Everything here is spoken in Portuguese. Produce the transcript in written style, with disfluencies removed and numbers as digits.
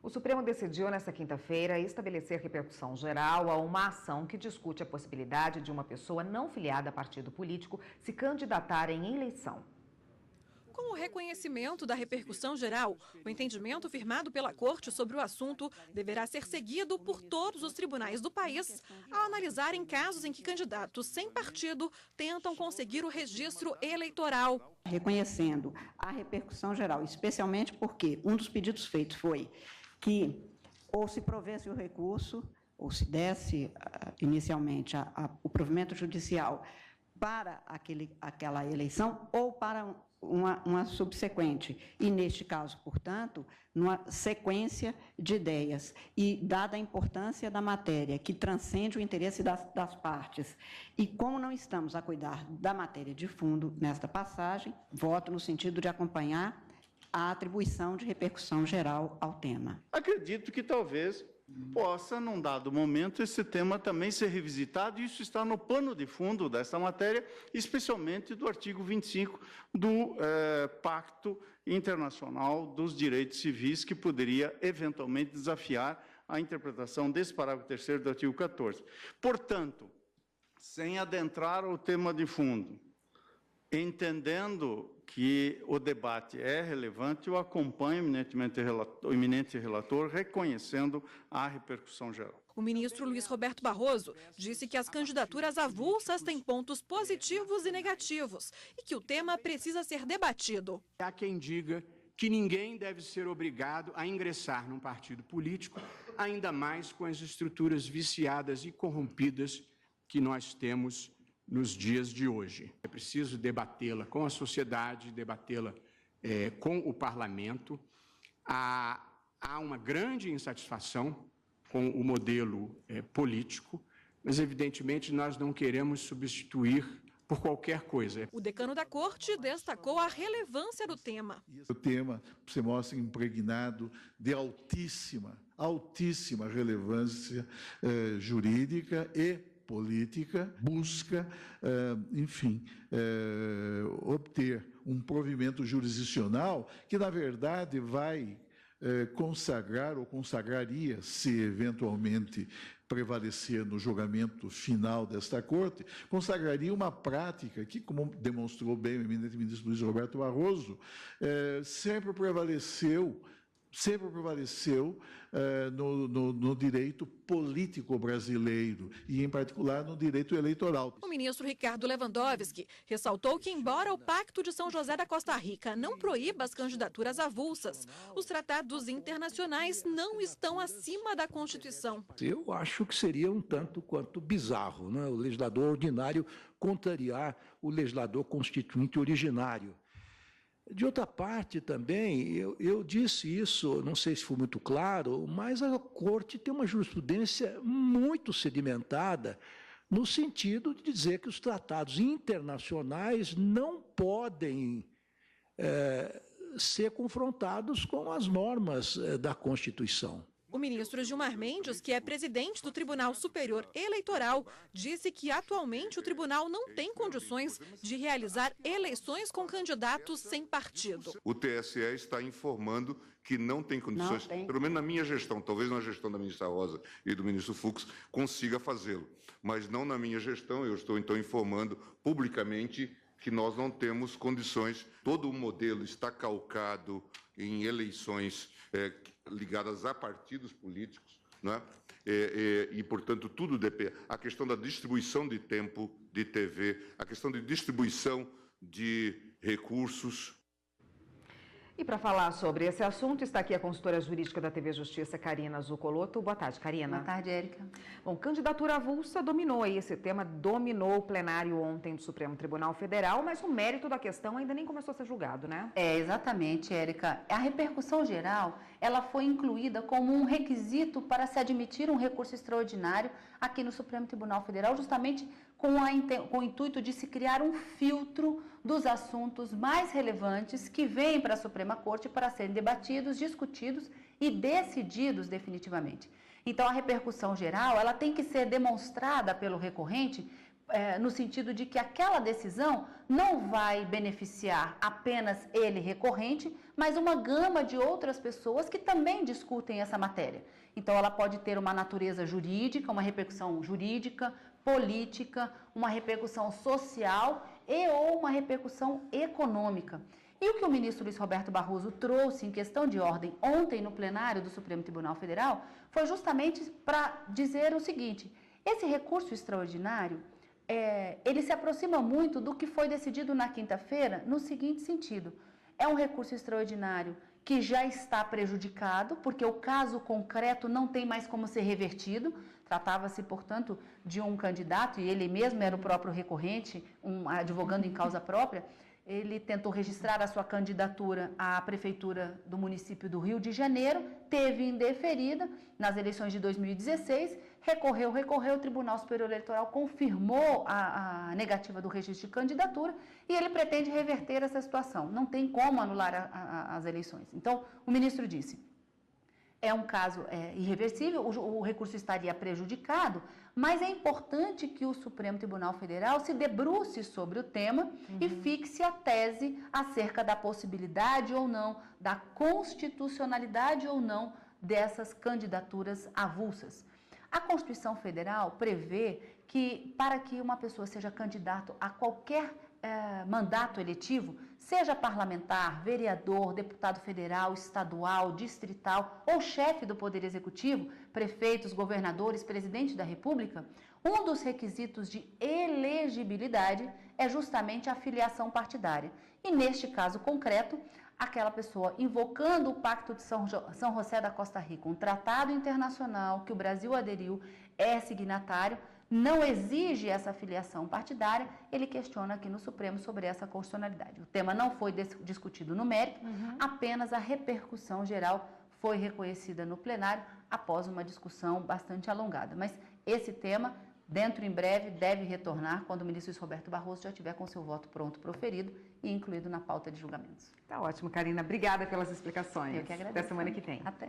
O Supremo decidiu nesta quinta-feira estabelecer repercussão geral a uma ação que discute a possibilidade de uma pessoa não filiada a partido político se candidatar em eleição. Com o reconhecimento da repercussão geral, o entendimento firmado pela Corte sobre o assunto deverá ser seguido por todos os tribunais do país ao analisarem casos em que candidatos sem partido tentam conseguir o registro eleitoral. Reconhecendo a repercussão geral, especialmente porque um dos pedidos feitos foi que ou se provesse o recurso, ou se desse inicialmente o provimento judicial para aquela eleição ou para uma subsequente. E, neste caso, portanto, numa sequência de ideias. E, dada a importância da matéria, que transcende o interesse das partes, e como não estamos a cuidar da matéria de fundo nesta passagem, voto no sentido de acompanhar a atribuição de repercussão geral ao tema. Acredito que talvez possa, num dado momento, esse tema também ser revisitado, e isso está no plano de fundo dessa matéria, especialmente do artigo 25 do Pacto Internacional dos Direitos Civis, que poderia, eventualmente, desafiar a interpretação desse parágrafo 3º do artigo 14. Portanto, sem adentrar ao tema de fundo, entendendo que o debate é relevante, eu acompanho o eminente relator, reconhecendo a repercussão geral. O ministro Luiz Roberto Barroso disse que as candidaturas avulsas têm pontos positivos e negativos e que o tema precisa ser debatido. Há quem diga que ninguém deve ser obrigado a ingressar num partido político, ainda mais com as estruturas viciadas e corrompidas que nós temos nos dias de hoje. É preciso debatê-la com a sociedade, debatê-la com o parlamento. Há uma grande insatisfação com o modelo político, mas, evidentemente, nós não queremos substituir por qualquer coisa. O decano da Corte destacou a relevância do tema. O tema se mostra impregnado de altíssima relevância jurídica e política, busca, enfim, obter um provimento jurisdicional que, na verdade, vai consagrar ou consagraria, se eventualmente prevalecer no julgamento final desta Corte, consagraria uma prática que, como demonstrou bem o eminente ministro Luiz Roberto Barroso, sempre prevaleceu no direito político brasileiro e, em particular, no direito eleitoral. O ministro Ricardo Lewandowski ressaltou que, embora o Pacto de São José da Costa Rica não proíba as candidaturas avulsas, os tratados internacionais não estão acima da Constituição. Eu acho que seria um tanto quanto bizarro, né? O legislador ordinário contrariar o legislador constituinte originário. De outra parte, também, eu disse isso, não sei se foi muito claro, mas a Corte tem uma jurisprudência muito sedimentada no sentido de dizer que os tratados internacionais não podem ser confrontados com as normas da Constituição. O ministro Gilmar Mendes, que é presidente do Tribunal Superior Eleitoral, disse que atualmente o tribunal não tem condições de realizar eleições com candidatos sem partido. O TSE está informando que não tem condições, pelo menos na minha gestão, talvez na gestão da ministra Rosa e do ministro Fux, consiga fazê-lo. Mas não na minha gestão, eu estou então informando publicamente que nós não temos condições. Todo o modelo está calcado em eleições ligadas a partidos políticos, não é? E, portanto, tudo depende. A questão da distribuição de tempo de TV, a questão de distribuição de recursos. E para falar sobre esse assunto, está aqui a consultora jurídica da TV Justiça, Karina Zucolotto. Boa tarde, Karina. Boa tarde, Érica. Bom, candidatura avulsa dominou aí, esse tema dominou o plenário ontem do Supremo Tribunal Federal, mas o mérito da questão ainda nem começou a ser julgado, né? Exatamente, Érica. A repercussão geral, ela foi incluída como um requisito para se admitir um recurso extraordinário aqui no Supremo Tribunal Federal, justamente com o intuito de se criar um filtro dos assuntos mais relevantes que vêm para a Suprema Corte para serem debatidos, discutidos e decididos definitivamente. Então, a repercussão geral, ela tem que ser demonstrada pelo recorrente no sentido de que aquela decisão não vai beneficiar apenas ele recorrente, mas uma gama de outras pessoas que também discutem essa matéria. Então, ela pode ter uma natureza jurídica, uma repercussão jurídica, política, uma repercussão social ou uma repercussão econômica. E o que o ministro Luiz Roberto Barroso trouxe em questão de ordem ontem no plenário do Supremo Tribunal Federal foi justamente para dizer o seguinte: esse recurso extraordinário, ele se aproxima muito do que foi decidido na quinta-feira no seguinte sentido: é um recurso extraordinário que já está prejudicado, porque o caso concreto não tem mais como ser revertido. Tratava-se, portanto, de um candidato, e ele mesmo era o próprio recorrente, advogando em causa própria. Ele tentou registrar a sua candidatura à prefeitura do município do Rio de Janeiro, teve indeferida nas eleições de 2016, recorreu, o Tribunal Superior Eleitoral confirmou a negativa do registro de candidatura e ele pretende reverter essa situação. Não tem como anular as eleições. Então, o ministro disse: é um caso irreversível, o recurso estaria prejudicado, mas é importante que o Supremo Tribunal Federal se debruce sobre o tema e fixe a tese acerca da possibilidade ou não, da constitucionalidade ou não dessas candidaturas avulsas. A Constituição Federal prevê que, para que uma pessoa seja candidato a qualquer mandato eletivo, seja parlamentar, vereador, deputado federal, estadual, distrital ou chefe do Poder Executivo, prefeitos, governadores, presidente da República, um dos requisitos de elegibilidade é justamente a filiação partidária. E neste caso concreto, aquela pessoa invocando o Pacto de São José da Costa Rica, um tratado internacional que o Brasil aderiu, é signatário, não exige essa filiação partidária, ele questiona aqui no Supremo sobre essa constitucionalidade. O tema não foi discutido no mérito, apenas a repercussão geral foi reconhecida no plenário após uma discussão bastante alongada. Mas esse tema, dentro em breve, deve retornar quando o ministro Luiz Roberto Barroso já tiver com seu voto pronto proferido e incluído na pauta de julgamentos. Tá ótimo, Karina. Obrigada pelas explicações. Eu que agradeço. Até semana que vem. Até.